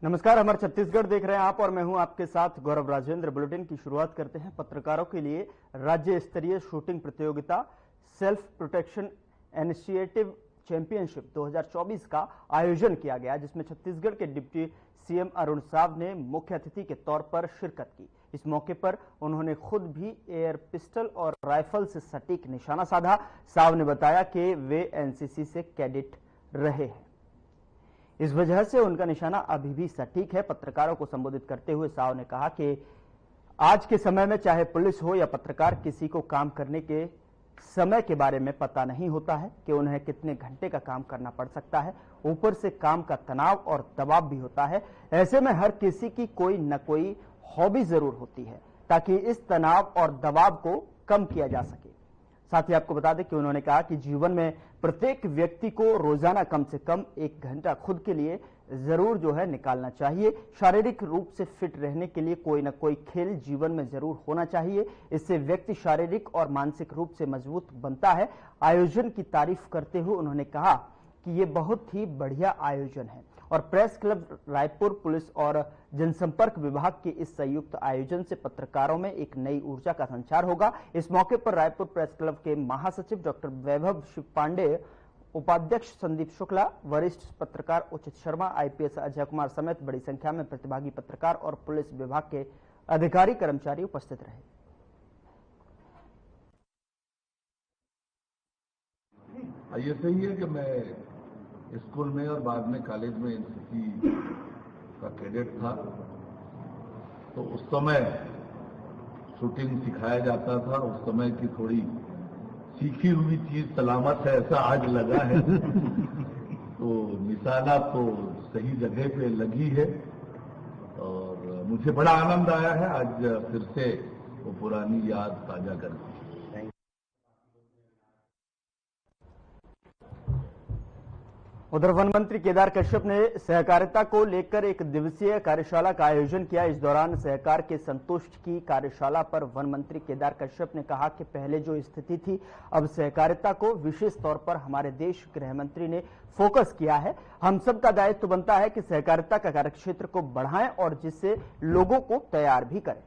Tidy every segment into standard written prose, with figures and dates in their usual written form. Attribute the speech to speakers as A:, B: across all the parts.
A: नमस्कार, हमारे छत्तीसगढ़ देख रहे हैं आप और मैं हूं आपके साथ गौरव राजेंद्र। बुलेटिन की शुरुआत करते हैं। पत्रकारों के लिए राज्य स्तरीय शूटिंग प्रतियोगिता सेल्फ प्रोटेक्शन इनिशिएटिव चैंपियनशिप 2024 का आयोजन किया गया, जिसमें छत्तीसगढ़ के डिप्टी सीएम अरुण साव ने मुख्य अतिथि के तौर पर शिरकत की। इस मौके पर उन्होंने खुद भी एयर पिस्टल और राइफल से सटीक निशाना साधा। साव ने बताया कि वे एनसीसी से कैडेट रहे हैं, इस वजह से उनका निशाना अभी भी सटीक है। पत्रकारों को संबोधित करते हुए साव ने कहा कि आज के समय में चाहे पुलिस हो या पत्रकार, किसी को काम करने के समय के बारे में पता नहीं होता है कि उन्हें कितने घंटे का काम करना पड़ सकता है। ऊपर से काम का तनाव और दबाव भी होता है। ऐसे में हर किसी की कोई न कोई हॉबी जरूर होती है, ताकि इस तनाव और दबाव को कम किया जा सके। साथ ही आपको बता दें कि उन्होंने कहा कि जीवन में प्रत्येक व्यक्ति को रोजाना कम से कम 1 घंटा खुद के लिए जरूर निकालना चाहिए। शारीरिक रूप से फिट रहने के लिए कोई ना कोई खेल जीवन में जरूर होना चाहिए। इससे व्यक्ति शारीरिक और मानसिक रूप से मजबूत बनता है। आयोजन की तारीफ करते हुए उन्होंने कहा कि ये बहुत ही बढ़िया आयोजन है और प्रेस क्लब रायपुर, पुलिस और जनसंपर्क विभाग के इस संयुक्त आयोजन से पत्रकारों में एक नई ऊर्जा का संचार होगा। इस मौके पर रायपुर प्रेस क्लब के महासचिव डॉक्टर वैभव शिव पांडे, उपाध्यक्ष संदीप शुक्ला, वरिष्ठ पत्रकार उचित शर्मा, आईपीएस अजय कुमार समेत बड़ी संख्या में प्रतिभागी पत्रकार और पुलिस विभाग के अधिकारी कर्मचारी उपस्थित रहे।
B: ये सही है कि मैं स्कूल में और बाद में कॉलेज में एनसीसी का कैडेट था, तो उस समय शूटिंग सिखाया जाता था। उस समय की थोड़ी सीखी हुई चीज सलामत है, ऐसा आज लगा है। तो निशाना तो सही जगह पे लगी है और मुझे बड़ा आनंद आया है आज फिर से वो पुरानी याद ताजा करके।
A: उधर वन मंत्री केदार कश्यप ने सहकारिता को लेकर एक दिवसीय कार्यशाला का आयोजन किया। इस दौरान सहकार के संतुष्ट की कार्यशाला पर वन मंत्री केदार कश्यप ने कहा कि पहले जो स्थिति थी, अब सहकारिता को विशेष तौर पर हमारे देश गृह मंत्री ने फोकस किया है। हम सब का दायित्व बनता है कि सहकारिता का कार्यक्षेत्र को बढ़ाएं और जिससे लोगों को तैयार भी करें।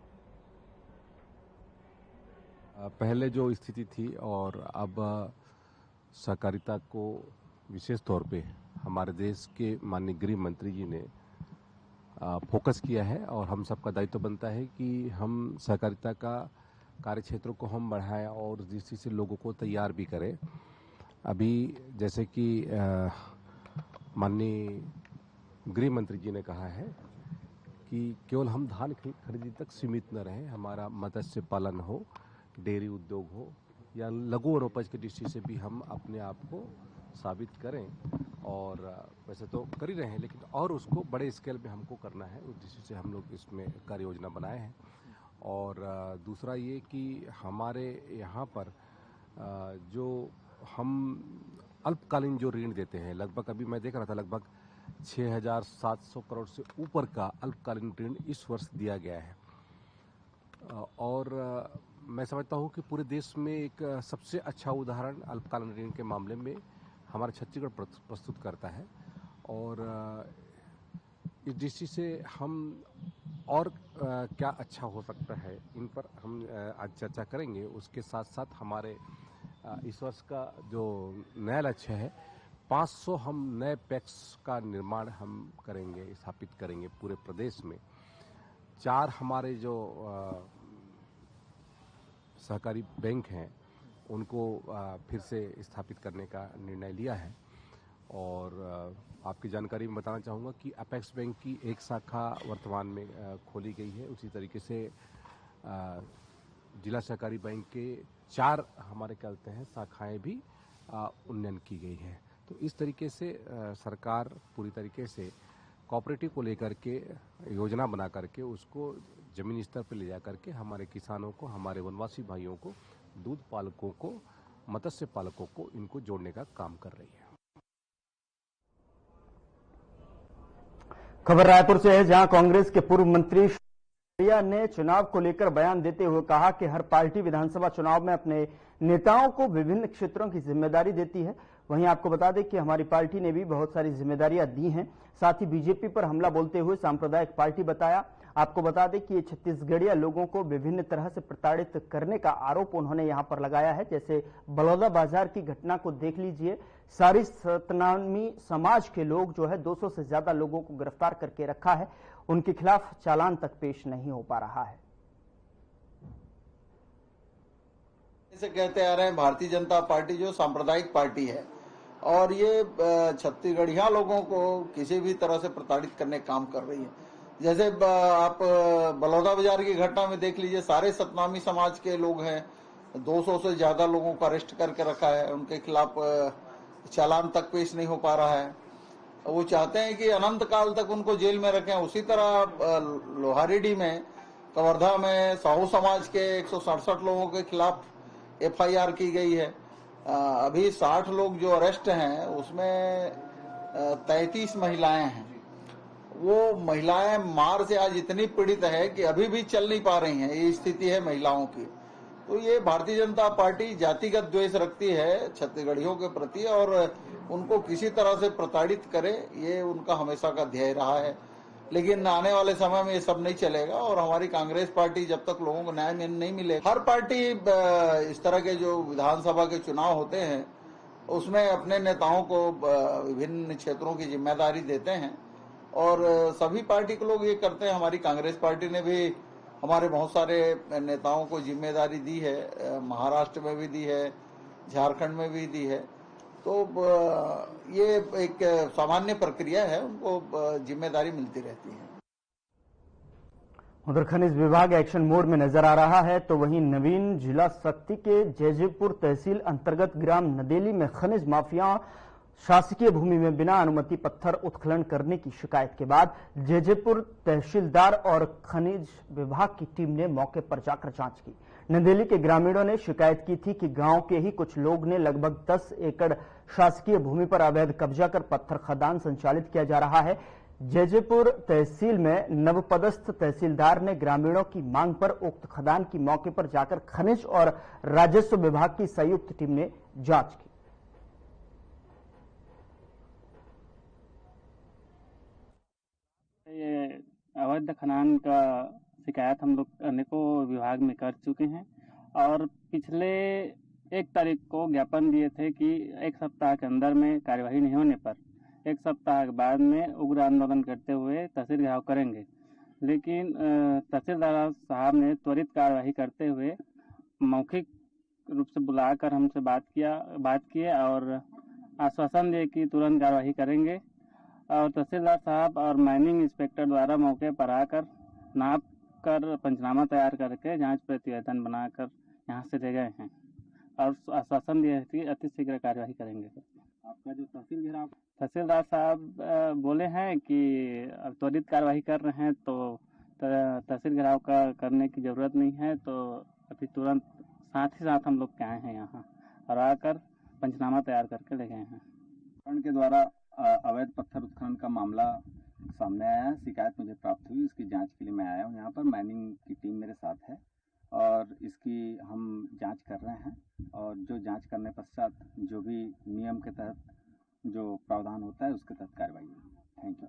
C: पहले जो स्थिति थी और अब सहकारिता को विशेष तौर पे हमारे देश के माननीय गृह मंत्री जी ने फोकस किया है और हम सबका दायित्व बनता है कि हम सहकारिता का कार्यक्षेत्र को हम बढ़ाएं और जिस चीज़ से लोगों को तैयार भी करें। अभी जैसे कि माननीय गृह मंत्री जी ने कहा है कि केवल हम धान खरीदी तक सीमित न रहें, हमारा मत्स्य पालन हो, डेयरी उद्योग हो या लघु और उपज की दृष्टि से भी हम अपने आप को साबित करें। और वैसे तो कर ही रहे हैं, लेकिन और उसको बड़े स्केल पे हमको करना है, उस दृष्टि से हम लोग इसमें कार्य योजना बनाए हैं। और दूसरा ये कि हमारे यहाँ पर जो हम अल्पकालीन जो ऋण देते हैं, लगभग अभी मैं देख रहा था लगभग 6,700 करोड़ से ऊपर का अल्पकालीन ऋण इस वर्ष दिया गया है। और मैं समझता हूँ कि पूरे देश में एक सबसे अच्छा उदाहरण अल्पकालीन ऋण के मामले में हमारा छत्तीसगढ़ प्रस्तुत करता है। और इस दृष्टि से हम और क्या अच्छा हो सकता है, इन पर हम आज चर्चा करेंगे। उसके साथ साथ हमारे इस वर्ष का जो नया लक्ष्य है, 500 हम नए पैक्स का निर्माण हम करेंगे, स्थापित करेंगे पूरे प्रदेश में। 4 हमारे जो सहकारी बैंक हैं उनको फिर से स्थापित करने का निर्णय लिया है। और आपकी जानकारी में बताना चाहूँगा कि अपेक्स बैंक की एक शाखा वर्तमान में खोली गई है। उसी तरीके से जिला सहकारी बैंक के 4 हमारे कहते हैं शाखाएं भी उन्नयन की गई है। तो इस तरीके से सरकार पूरी तरीके से कोऑपरेटिव को लेकर के योजना बना करके उसको जमीनी स्तर पर ले जा करके हमारे किसानों को, हमारे वनवासी भाइयों को, दूध पालकों को, मत्स्य पालकों को, इनको जोड़ने का काम कर रही है।
A: खबर रायपुर से है, जहां कांग्रेस के पूर्व मंत्री ने चुनाव को लेकर बयान देते हुए कहा कि हर पार्टी विधानसभा चुनाव में अपने नेताओं को विभिन्न क्षेत्रों की जिम्मेदारी देती है। वहीं आपको बता दें कि हमारी पार्टी ने भी बहुत सारी जिम्मेदारियां दी हैं। साथ ही बीजेपी पर हमला बोलते हुए सांप्रदायिक पार्टी बताया। आपको बता दें कि ये छत्तीसगढ़िया लोगों को विभिन्न तरह से प्रताड़ित करने का आरोप उन्होंने यहां पर लगाया है। जैसे बलौदा बाजार की घटना को देख लीजिए, सारी सतनामी समाज के लोग जो है 200 से ज्यादा लोगों को गिरफ्तार करके रखा है, उनके खिलाफ चालान तक पेश नहीं हो पा रहा है।
D: से कहते आ रहे हैं भारतीय जनता पार्टी जो सांप्रदायिक पार्टी है और ये छत्तीसगढ़िया लोगों को किसी भी तरह से प्रताड़ित करने का काम कर रही है। जैसे आप बलौदा बाजार की घटना में देख लीजिए, सारे सतनामी समाज के लोग हैं, 200 से ज्यादा लोगों को अरेस्ट करके रखा है, उनके खिलाफ चालान तक पेश नहीं हो पा रहा है। वो चाहते हैं कि अनंत काल तक उनको जेल में रखें। उसी तरह लोहारीडी में, कवर्धा में साहू समाज के 167 लोगों के खिलाफ FIR की गई है। अभी 60 लोग जो अरेस्ट हैं उसमें 33 महिलाएं हैं। वो महिलाएं मार से आज इतनी पीड़ित है कि अभी भी चल नहीं पा रही हैं। ये स्थिति है महिलाओं की। तो ये भारतीय जनता पार्टी जातिगत द्वेष रखती है छत्तीसगढ़ियों के प्रति और उनको किसी तरह से प्रताड़ित करे, ये उनका हमेशा का ध्येय रहा है। लेकिन आने वाले समय में ये सब नहीं चलेगा और हमारी कांग्रेस पार्टी जब तक लोगों को न्याय नहीं मिलेगा, हर पार्टी इस तरह के जो विधानसभा के चुनाव होते हैं उसमें अपने नेताओं को विभिन्न क्षेत्रों की जिम्मेदारी देते हैं और सभी पार्टी के लोग ये करते हैं। हमारी कांग्रेस पार्टी ने भी हमारे बहुत सारे नेताओं को जिम्मेदारी दी है, महाराष्ट्र में भी दी है, झारखंड में भी दी है। तो ये एक सामान्य प्रक्रिया है, उनको जिम्मेदारी मिलती रहती है।
A: उधर खनिज विभाग एक्शन मोड में नजर आ रहा है, तो वहीं नवीन जिला शक्ति के जैजेपुर तहसील अंतर्गत ग्राम नदेली में खनिज माफिया शासकीय भूमि में बिना अनुमति पत्थर उत्खनन करने की शिकायत के बाद जैजेपुर तहसीलदार और खनिज विभाग की टीम ने मौके पर जाकर जांच की। नदेली के ग्रामीणों ने शिकायत की थी कि गांव के ही कुछ लोग ने लगभग 10 एकड़ शासकीय भूमि पर अवैध कब्जा कर पत्थर खदान संचालित किया जा रहा है। जैजेपुर तहसील में नवपदस्थ तहसीलदार ने ग्रामीणों की मांग पर उक्त खदान की मौके पर जाकर खनिज और राजस्व विभाग की संयुक्त टीम ने जांच की।
E: ये अवैध खनन का शिकायत हम लोग अनेकों विभाग में कर चुके हैं और पिछले 1 तारीख को ज्ञापन दिए थे कि 1 सप्ताह के अंदर में कार्यवाही नहीं होने पर 1 सप्ताह के बाद में उग्र आंदोलन करते हुए तहसील घेराव करेंगे। लेकिन तहसीलदार साहब ने त्वरित कार्यवाही करते हुए मौखिक रूप से बुलाकर हमसे बात किए और आश्वासन दिए कि तुरंत कार्यवाही करेंगे। और तहसीलदार साहब और माइनिंग इंस्पेक्टर द्वारा मौके पर आकर नाप कर पंचनामा तैयार करके जांच प्रतिवेदन बनाकर यहां से ले गए हैं और आश्वासन दिए कि अति शीघ्र कार्यवाही करेंगे। आपका जो तहसील घेराव, तहसीलदार साहब बोले हैं कि अब त्वरित कार्यवाही कर रहे हैं तो तहसील घेराव का करने की जरूरत नहीं है, तो अभी तुरंत साथ ही साथ हम लोग के आए हैं यहाँ और आकर पंचनामा तैयार करके ले गए हैं।
F: के द्वारा अवैध पत्थर उत्खनन का मामला सामने आया है, शिकायत मुझे प्राप्त हुई, इसकी जांच के लिए मैं आया हूं यहाँ पर। माइनिंग की टीम मेरे साथ है और इसकी हम जांच कर रहे हैं और जो जांच करने पश्चात जो भी नियम के तहत जो प्रावधान होता है उसके तहत कार्रवाई होगी। Thank you.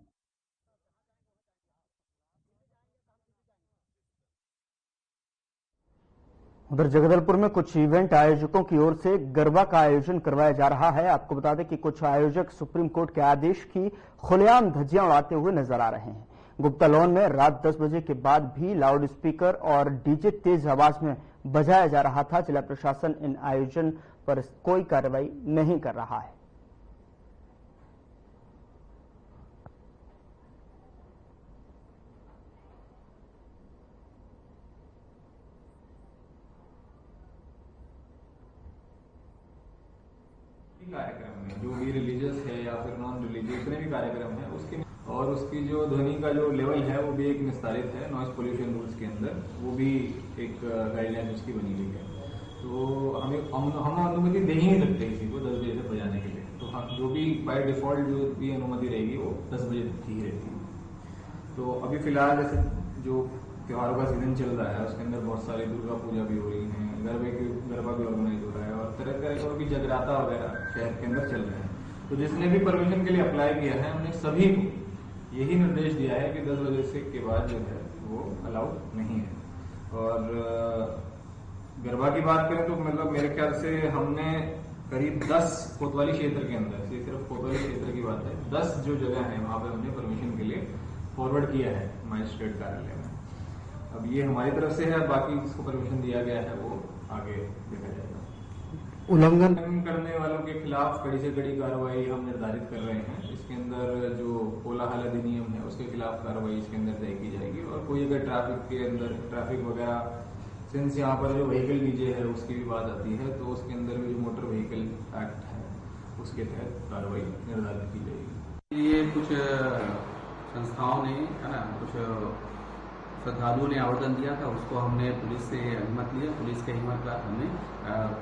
A: उधर जगदलपुर में कुछ इवेंट आयोजकों की ओर से गरबा का आयोजन करवाया जा रहा है। आपको बता दें कि कुछ आयोजक सुप्रीम कोर्ट के आदेश की खुलेआम धज्जियां उड़ाते हुए नजर आ रहे हैं। गुप्ता लॉन में रात 10 बजे के बाद भी लाउड स्पीकर और डीजे तेज आवाज में बजाया जा रहा था। जिला प्रशासन इन आयोजन पर कोई कार्रवाई नहीं कर रहा है।
G: कार्यक्रम में जो भी रिलीजियस है या फिर नॉन रिलीजियस जितने भी कार्यक्रम है उसके और उसकी जो ध्वनि का जो लेवल है वो भी एक निस्तारित है नॉइज पोल्यूशन रूल्स के अंदर, वो भी एक गाइडलाइन उसकी बनी हुई है। तो हम अनुमति दे ही नहीं सकते किसी को 10 बजे तक बजाने के लिए। तो हाँ, जो भी बाय डिफॉल्ट जो भी अनुमति रहेगी वो 10 बजे तक ही रहती है। तो अभी फिलहाल जैसे जो त्योहारों का सीजन चल रहा है उसके अंदर बहुत सारी दुर्गा पूजा भी हो रही है, हैं, गरबा भी ऑर्गेनाइज हो रहा है और तरह तरह का भी जगराता वगैरह शहर के अंदर चल रहे हैं। तो जिसने भी परमिशन के लिए अप्लाई किया है हमने सभी को यही निर्देश दिया है कि 10 बजे से के बाद जो है वो अलाउड नहीं है। और गरबा की बात करें तो मतलब मेरे ख्याल से हमने करीब 10 कोतवाली क्षेत्र के अंदर से, सिर्फ कोतवाली क्षेत्र की बात है, 10 जो जगह है वहां पर हमने परमिशन के लिए फॉरवर्ड किया है मजिस्ट्रेट कार्यालय में। अब ये हमारी तरफ से है, बाकी जिसको परमिशन दिया गया है वो आगे देखा जाएगा।
A: उल्लंघन
G: करने वालों के खिलाफ कड़ी से कड़ी कार्रवाई हम निर्धारित कर रहे हैं। इसके अंदर जो कोलाहल अधिनियम है उसके खिलाफ कार्रवाई इसके अंदर तय की जाएगी। और कोई अगर ट्रैफिक के अंदर ट्रैफिक वगैरह, सिंस यहाँ पर जो व्हीकल डीजे है उसकी भी बात आती है, तो उसके अंदर भी जो मोटर व्हीकल एक्ट है उसके तहत कार्रवाई निर्धारित की जाएगी।
H: ये कुछ संस्थाओं ने, है ना, कुछ श्रद्धालुओं ने आवेदन दिया था, उसको हमने पुलिस से अनुमति लिया। पुलिस के हिम्मत पर हमने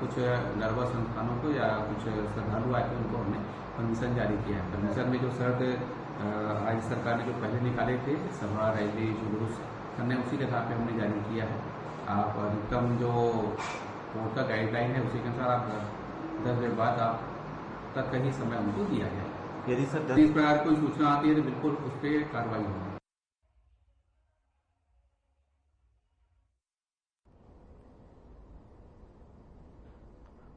H: कुछ गरबा संस्थानों को या कुछ श्रद्धालु आए थे उनको हमने परमिशन जारी किया है। परमिशन में जो शर्त राज्य सरकार ने जो पहले निकाले थे सभा रैली जुलूस करने, उसी के आधार पर हमने जारी किया है। आप अधिकतम जो कोर्ट का गाइडलाइन है उसी के अनुसार आप 10 बजे बाद आप तक का ही समय उनको दिया है।
F: यदि सर
H: इस प्रकार कोई सूचना आती है तो बिल्कुल उस पर कार्रवाई होगी।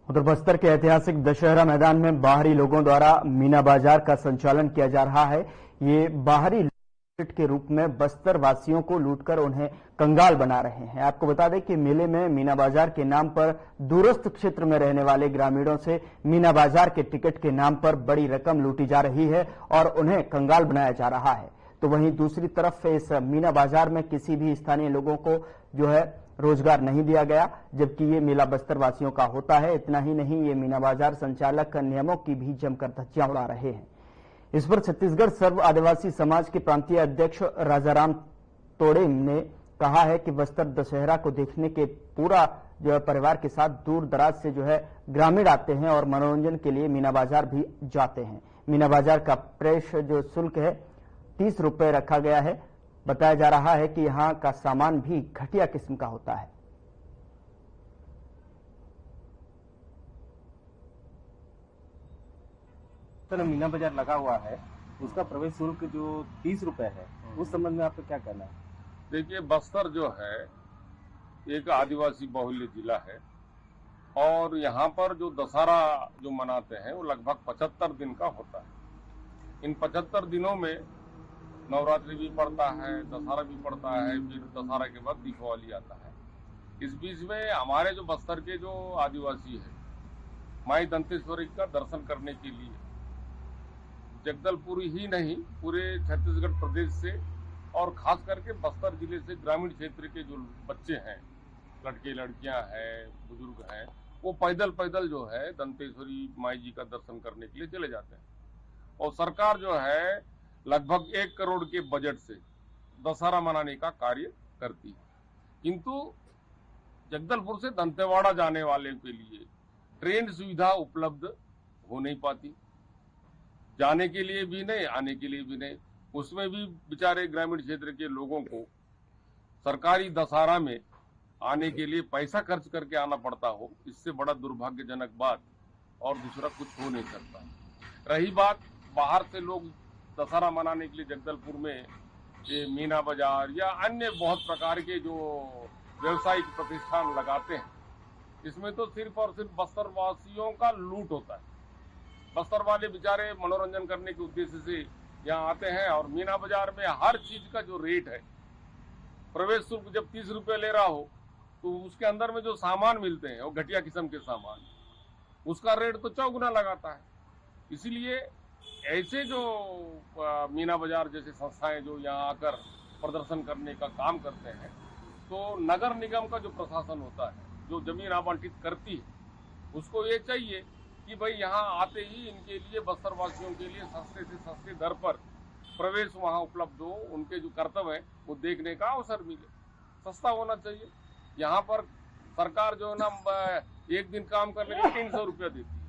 A: उधर बस्तर के ऐतिहासिक दशहरा मैदान में बाहरी लोगों द्वारा मीना बाजार का संचालन किया जा रहा है। ये बाहरी लूट के रूप में बस्तर वासियों को लूटकर उन्हें कंगाल बना रहे हैं। आपको बता दें कि मेले में मीना बाजार के नाम पर दूरस्थ क्षेत्र में रहने वाले ग्रामीणों से मीना बाजार के टिकट के नाम पर बड़ी रकम लूटी जा रही है और उन्हें कंगाल बनाया जा रहा है। तो वहीं दूसरी तरफ इस मीना बाजार में किसी भी स्थानीय लोगों को जो है रोजगार नहीं दिया गया, जबकि ये मेला बस्तर वासियों का होता है। इतना ही नहीं, ये मीना बाजार संचालक नियमों की भी जमकर धज्जियां उड़ा रहे हैं। इस पर छत्तीसगढ़ सर्व आदिवासी समाज के प्रांतीय अध्यक्ष राजाराम तोड़े ने कहा है कि बस्तर दशहरा को देखने के पूरा जो है परिवार के साथ दूर दराज से जो है ग्रामीण आते हैं और मनोरंजन के लिए मीना बाजार भी जाते हैं। मीना बाजार का प्रवेश जो शुल्क है 30 रुपए रखा गया है। बताया जा रहा है कि यहाँ का सामान भी घटिया किस्म का होता है।
I: मीना बाजार लगा हुआ है, उसका प्रवेश शुल्क जो 30 रुपए है, उस संबंध में आपका क्या कहना है?
J: देखिए, बस्तर जो है एक आदिवासी बहुल्य जिला है और यहाँ पर जो दशहरा जो मनाते हैं वो लगभग 75 दिन का होता है। इन 75 दिनों में नवरात्रि भी पड़ता है, दशहरा भी पड़ता है, फिर दशहरा के बाद दीपावली आता है। इस बीच में हमारे जो बस्तर के जो आदिवासी है माई दंतेश्वरी का दर्शन करने के लिए जगदलपुर ही नहीं पूरे छत्तीसगढ़ प्रदेश से और खास करके बस्तर जिले से ग्रामीण क्षेत्र के जो बच्चे हैं, लड़के लड़कियां हैं, बुजुर्ग हैं, वो पैदल पैदल जो है दंतेश्वरी माई जी का दर्शन करने के लिए चले जाते हैं। और सरकार जो है लगभग 1 करोड़ के बजट से दशहरा मनाने का कार्य करती है, किंतु जगदलपुर से दंतेवाड़ा जाने वाले के लिए ट्रेन सुविधा उपलब्ध हो नहीं पाती, जाने के लिए भी नहीं, आने के लिए भी नहीं। उसमें भी बेचारे ग्रामीण क्षेत्र के लोगों को सरकारी दशहरा में आने के लिए पैसा खर्च करके आना पड़ता हो, इससे बड़ा दुर्भाग्यजनक बात और दूसरा कुछ हो नहीं सकता। रही बात बाहर से लोग दशहरा मनाने के लिए जगदलपुर में ये मीना बाजार या अन्य बहुत प्रकार के जो व्यवसायिक प्रतिष्ठान लगाते हैं, इसमें तो सिर्फ और सिर्फ बस्तर वासियों का लूट होता है। बस्तर वाले बेचारे मनोरंजन करने के उद्देश्य से यहाँ आते हैं और मीना बाजार में हर चीज का जो रेट है, प्रवेश शुल्क जब 30 रुपये ले रहा हो तो उसके अंदर में जो सामान मिलते हैं वो घटिया किस्म के सामान, उसका रेट तो 4 गुना लगाता है। इसीलिए ऐसे जो मीना बाजार जैसे संस्थाएं जो यहाँ आकर प्रदर्शन करने का काम करते हैं, तो नगर निगम का जो प्रशासन होता है, जो जमीन आवंटित करती है, उसको ये चाहिए कि भाई यहाँ आते ही इनके लिए बस्तर वासियों के लिए सस्ते से सस्ते दर पर प्रवेश वहाँ उपलब्ध हो, उनके जो कर्तव्य है वो देखने का अवसर मिले, सस्ता होना चाहिए। यहाँ पर सरकार जो है ना 1 दिन काम करने के 300 रुपया देती है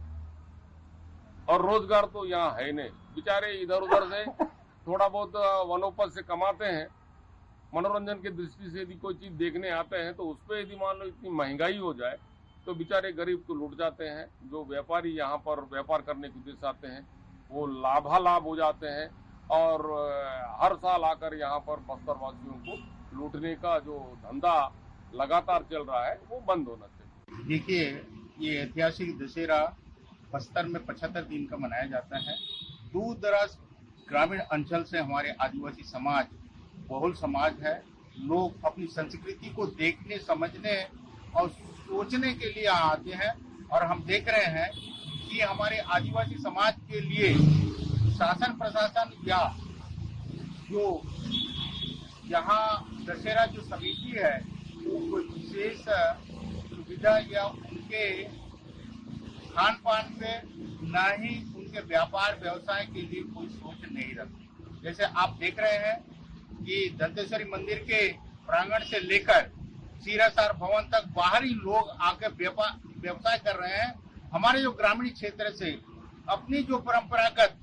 J: और रोजगार तो यहाँ है नहीं। बेचारे इधर उधर से थोड़ा बहुत वनोपज से कमाते हैं, मनोरंजन की दृष्टि से यदि कोई चीज देखने आते हैं तो उस पर यदि मान लो इतनी महंगाई हो जाए तो बेचारे गरीब तो लूट जाते हैं। जो व्यापारी यहाँ पर व्यापार करने के उद्देश्य आते हैं वो लाभालाभ हो जाते हैं और हर साल आकर यहाँ पर बस्तर वासियों को लूटने का जो धंधा लगातार चल रहा है वो बंद होना चाहिए।
K: देखिए, ये ऐतिहासिक दशहरा बस्तर में 75 दिन का मनाया जाता है। दूर दराज ग्रामीण अंचल से हमारे आदिवासी समाज बहुल समाज है। लोग अपनी संस्कृति को देखने, समझने और सोचने के लिए आते हैं और हम देख रहे हैं कि हमारे आदिवासी समाज के लिए शासन प्रशासन या जो यहाँ दशहरा जो समिति है वो कोई विशेष सुविधा या उनके खान पान पे न ही उनके व्यापार व्यवसाय के लिए कोई सोच नहीं रखती। जैसे आप देख रहे हैं कि दंतेश्वरी मंदिर के प्रांगण से लेकर सीरासार भवन तक बाहरी लोग आकर व्यवसाय कर रहे हैं। हमारे जो ग्रामीण क्षेत्र से अपनी जो परंपरागत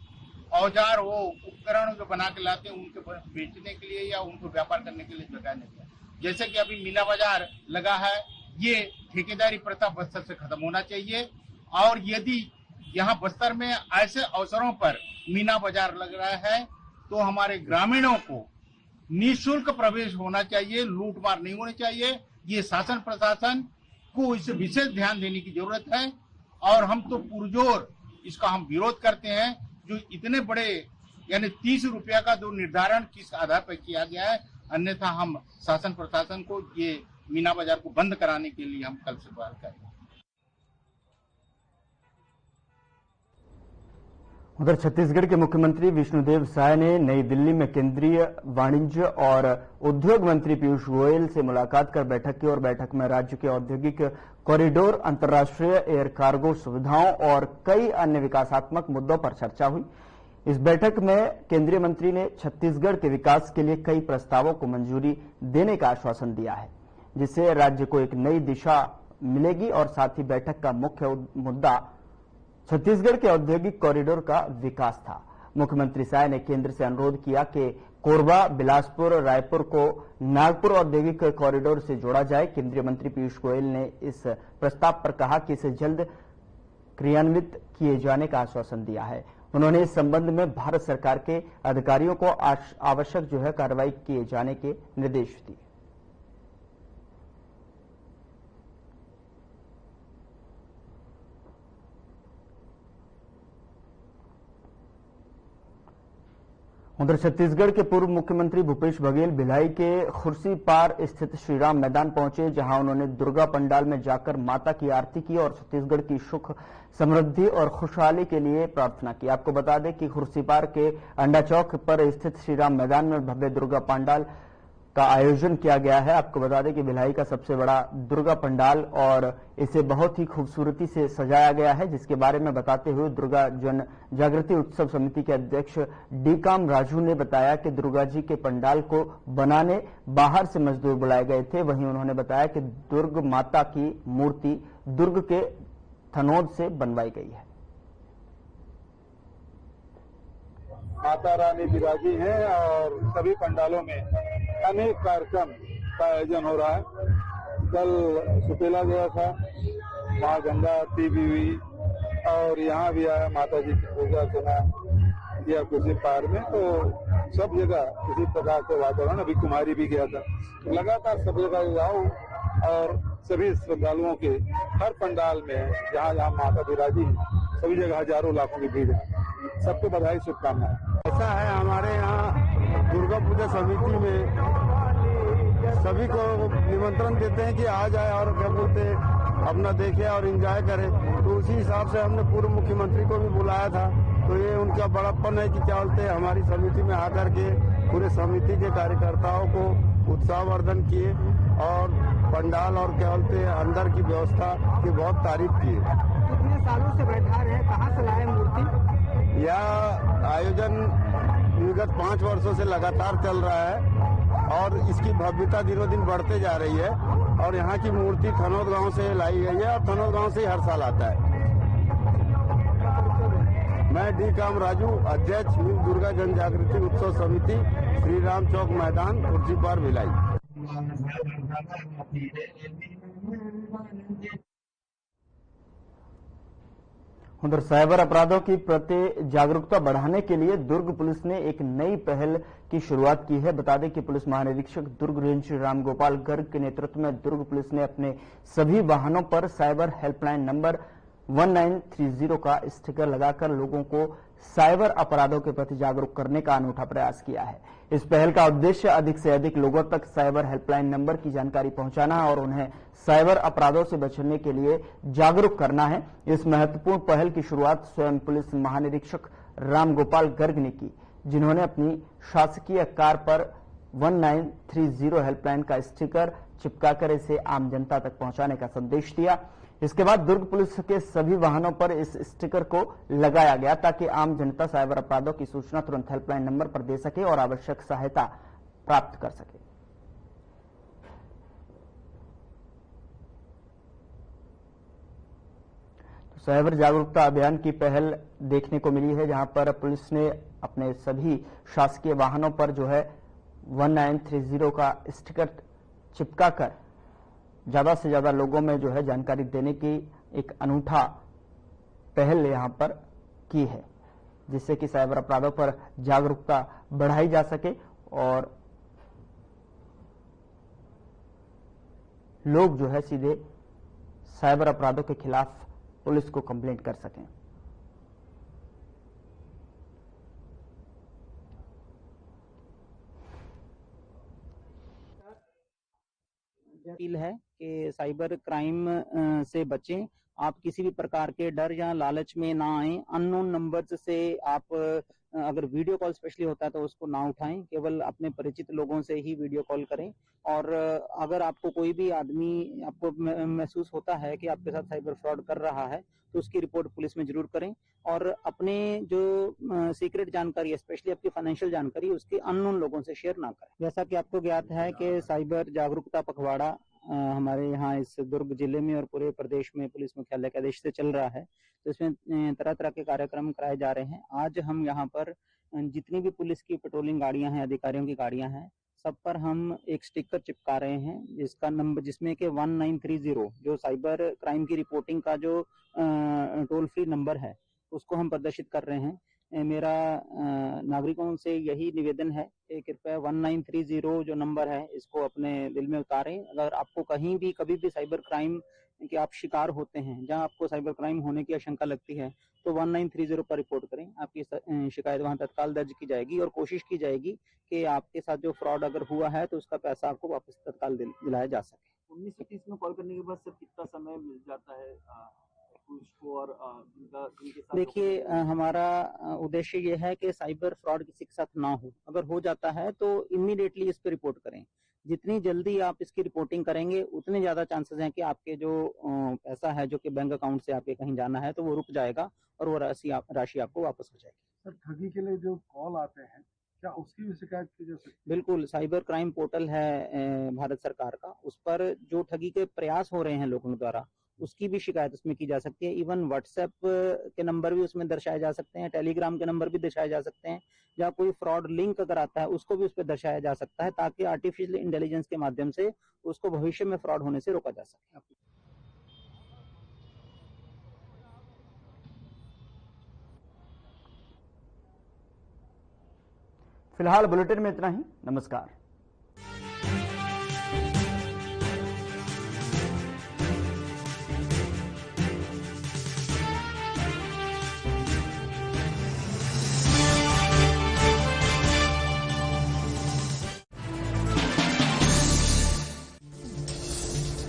K: औजार हो, उपकरण जो बना के लाते हैं उनके बेचने के लिए या उनको व्यापार करने के लिए जगह नहीं है। जैसे कि अभी मीना बाजार लगा है, ये ठेकेदारी प्रथा बस्तर से खत्म होना चाहिए और यदि यहाँ बस्तर में ऐसे अवसरों पर मीना बाजार लग रहा है तो हमारे ग्रामीणों को निःशुल्क प्रवेश होना चाहिए, लूटमार नहीं होनी चाहिए। ये शासन प्रशासन को इस विशेष ध्यान देने की जरूरत है और हम तो पुरजोर इसका हम विरोध करते हैं। जो इतने बड़े यानी 30 रुपया का जो निर्धारण किस आधार पर किया गया है, अन्यथा हम शासन प्रशासन को ये मीना बाजार को बंद कराने के लिए हम कल से बात करेंगे।
A: उधर छत्तीसगढ़ के मुख्यमंत्री विष्णुदेव साय ने नई दिल्ली में केंद्रीय वाणिज्य और उद्योग मंत्री पीयूष गोयल से मुलाकात कर बैठक की और बैठक में राज्य के औद्योगिक कॉरिडोर, अंतर्राष्ट्रीय एयर कार्गो सुविधाओं और कई अन्य विकासात्मक मुद्दों पर चर्चा हुई। इस बैठक में केंद्रीय मंत्री ने छत्तीसगढ़ के विकास के लिए कई प्रस्तावों को मंजूरी देने का आश्वासन दिया है, जिससे राज्य को एक नई दिशा मिलेगी और साथ ही बैठक का मुख्य मुद्दा छत्तीसगढ़ के औद्योगिक कॉरिडोर का विकास था। मुख्यमंत्री साय ने केंद्र से अनुरोध किया कि कोरबा, बिलासपुर, रायपुर को नागपुर औद्योगिक कॉरिडोर से जोड़ा जाए। केंद्रीय मंत्री पीयूष गोयल ने इस प्रस्ताव पर कहा कि इसे जल्द क्रियान्वित किए जाने का आश्वासन दिया है। उन्होंने इस संबंध में भारत सरकार के अधिकारियों को आवश्यक कार्रवाई किए जाने के निर्देश दिए। उधर छत्तीसगढ़ के पूर्व मुख्यमंत्री भूपेश बघेल भिलाई के खुर्सीपार स्थित श्रीराम मैदान पहुंचे, जहां उन्होंने दुर्गा पंडाल में जाकर माता की आरती की और छत्तीसगढ़ की सुख, समृद्धि और खुशहाली के लिए प्रार्थना की। आपको बता दें कि खुर्सीपार के अंडा चौक पर स्थित श्रीराम मैदान में भव्य दुर्गा पंडाल का आयोजन किया गया है। आपको बता दें कि भिलाई का सबसे बड़ा दुर्गा पंडाल और इसे बहुत ही खूबसूरती से सजाया गया है, जिसके बारे में बताते हुए दुर्गा जन जागृति उत्सव समिति के अध्यक्ष डीकाम राजू ने बताया कि दुर्गा जी के पंडाल को बनाने बाहर से मजदूर बुलाए गए थे। वहीं उन्होंने बताया कि दुर्ग माता की मूर्ति दुर्ग के थनोद से बनवाई गई है।
L: माता रानी विराजी हैं और सभी पंडालों में अनेक कार्यक्रम का आयोजन हो रहा है। कल सुपेला गया था, माँ गंगा आरती भी हुई और यहाँ भी आया माता जी की पूजा अर्चना किया खुर्सीपार में। तो सब जगह किसी प्रकार के वातावरण, अभी कुमारी भी गया था। लगातार सब जगह जाओ और सभी श्रद्धालुओं के हर पंडाल में जहाँ जहाँ माता विराजी है सभी जगह हजारों लाखों की भीड़ है। सबको बधाई, शुभकामनाएं।
M: ऐसा है हमारे यहाँ दुर्गा पूजा समिति में सभी को निमंत्रण देते हैं कि आ जाए और क्या बोलते अपना देखे और एंजॉय करे। तो उसी हिसाब से हमने पूर्व मुख्यमंत्री को भी बुलाया था। तो ये उनका बड़प्पन है कि क्या बोलते हमारी समिति में आकर के पूरे समिति के कार्यकर्ताओं को उत्साहवर्धन किए और पंडाल और क्या बोलते अंदर की व्यवस्था की बहुत तारीफ की।
N: कितने सालों से बैठा रहे, कहाँ से लाए मूर्ति?
M: यह आयोजन विगत 5 वर्षों से लगातार चल रहा है और इसकी भव्यता दिनों दिन बढ़ते जा रही है। और यहाँ की मूर्ति थनोद गांव से लाई गई है और थनोद गांव से ही हर साल आता है। मैं डी काम राजू, अध्यक्ष मिल दुर्गा जन जागृति उत्सव समिति, श्री राम चौक मैदान, खुर्शीपार भिलाई।
A: उधर साइबर अपराधों की प्रति जागरूकता बढ़ाने के लिए दुर्ग पुलिस ने एक नई पहल की शुरुआत की है। बता दें कि पुलिस महानिरीक्षक दुर्ग रेंज राम गोपाल गर्ग के नेतृत्व में दुर्ग पुलिस ने अपने सभी वाहनों पर साइबर हेल्पलाइन नंबर 1930 का स्टिकर लगाकर लोगों को साइबर अपराधों के प्रति जागरूक करने का अनूठा प्रयास किया है। इस पहल का उद्देश्य अधिक से अधिक लोगों तक साइबर हेल्पलाइन नंबर की जानकारी पहुंचाना और उन्हें साइबर अपराधों से बचने के लिए जागरूक करना है। इस महत्वपूर्ण पहल की शुरुआत स्वयं पुलिस महानिरीक्षक रामगोपाल गर्ग ने की, जिन्होंने अपनी शासकीय कार पर 1930 हेल्पलाइन का स्टिकर चिपकाकर इसे आम जनता तक पहुंचाने का संदेश दिया। इसके बाद दुर्ग पुलिस के सभी वाहनों पर इस स्टिकर को लगाया गया ताकि आम जनता साइबर अपराधों की सूचना तुरंत हेल्पलाइन नंबर पर दे सके और आवश्यक सहायता प्राप्त कर सके। तो साइबर जागरूकता अभियान की पहल देखने को मिली है, जहां पर पुलिस ने अपने सभी शासकीय वाहनों पर जो है 1930 का स्टिकर चिपकाकर ज्यादा से ज्यादा लोगों में जो है जानकारी देने की एक अनूठा पहल यहां पर की है, जिससे कि साइबर अपराधों पर जागरूकता बढ़ाई जा सके और लोग जो है सीधे साइबर अपराधों के खिलाफ पुलिस को कंप्लेंट कर सकें।
N: अपील है कि साइबर क्राइम से बचें। आप किसी भी प्रकार के डर या लालच में ना आए। अननोन नंबर्स से आप अगर वीडियो कॉल स्पेशली होता है तो उसको ना उठाएं, केवल अपने परिचित लोगों से ही वीडियो कॉल करें। और अगर आपको कोई भी आदमी आपको महसूस होता है कि आपके साथ साइबर फ्रॉड कर रहा है तो उसकी रिपोर्ट पुलिस में जरूर करें और अपने जो सीक्रेट जानकारी है, स्पेशली आपकी फाइनेंशियल जानकारी, उसके अननोन लोगों से शेयर ना करें। जैसा कि आपको ज्ञात है कि साइबर जागरूकता पखवाड़ा हमारे यहाँ इस दुर्ग जिले में और पूरे प्रदेश में पुलिस मुख्यालय के आदेश से चल रहा है, तो इसमें तरह तरह के कार्यक्रम कराए जा रहे हैं। आज हम यहाँ पर जितनी भी पुलिस की पेट्रोलिंग गाड़ियां हैं, अधिकारियों की गाड़ियां हैं, सब पर हम एक स्टिकर चिपका रहे हैं जिसका नंबर, जिसमें के 1930 जो साइबर क्राइम की रिपोर्टिंग का जो टोल फ्री नंबर है उसको हम प्रदर्शित कर रहे हैं। मेरा नागरिकों से यही निवेदन है कि कृपया 1930 जो नंबर है इसको अपने दिल में उतारें। अगर आपको कहीं भी कभी भी साइबर क्राइम के आप शिकार होते हैं, जहां आपको साइबर क्राइम होने की आशंका लगती है, तो 1930 पर रिपोर्ट करें। आपकी शिकायत वहां तत्काल दर्ज की जाएगी और कोशिश की जाएगी कि आपके साथ जो फ्रॉड अगर हुआ है तो उसका पैसा आपको वापस तत्काल दिलाया जा सके।
I: 1930 में कॉल करने के बाद सर कितना समय मिल जाता है उसको? और
N: देखिए, हमारा उद्देश्य ये है कि साइबर फ्रॉड किसी के साथ ना हो। अगर हो जाता है तो इमीडिएटली इस पर रिपोर्ट करें। जितनी जल्दी आप इसकी रिपोर्टिंग करेंगे उतने ज्यादा चांसेस हैं कि आपके जो पैसा है जो कि बैंक अकाउंट से आपके कहीं जाना है तो वो रुक जाएगा और वो राशि आपको वापस हो जाएगी।
L: सर, ठगी के लिए जो कॉल आते हैं क्या उसकी भी शिकायत की जा सकती है?
N: बिल्कुल, साइबर क्राइम पोर्टल है भारत सरकार का, उस पर जो ठगी के प्रयास हो रहे हैं लोगों द्वारा उसकी भी शिकायत उसमें की जा सकती है। इवन व्हाट्सएप के नंबर भी उसमें दर्शाए जा सकते हैं, टेलीग्राम के नंबर भी दर्शाए जा सकते हैं, या कोई फ्रॉड लिंक अगर आता है उसको भी उस पर दर्शाया जा सकता है, ताकि आर्टिफिशियल इंटेलिजेंस के माध्यम से उसको भविष्य में फ्रॉड होने से रोका जा सके।
A: फिलहाल बुलेटिन में इतना ही। नमस्कार।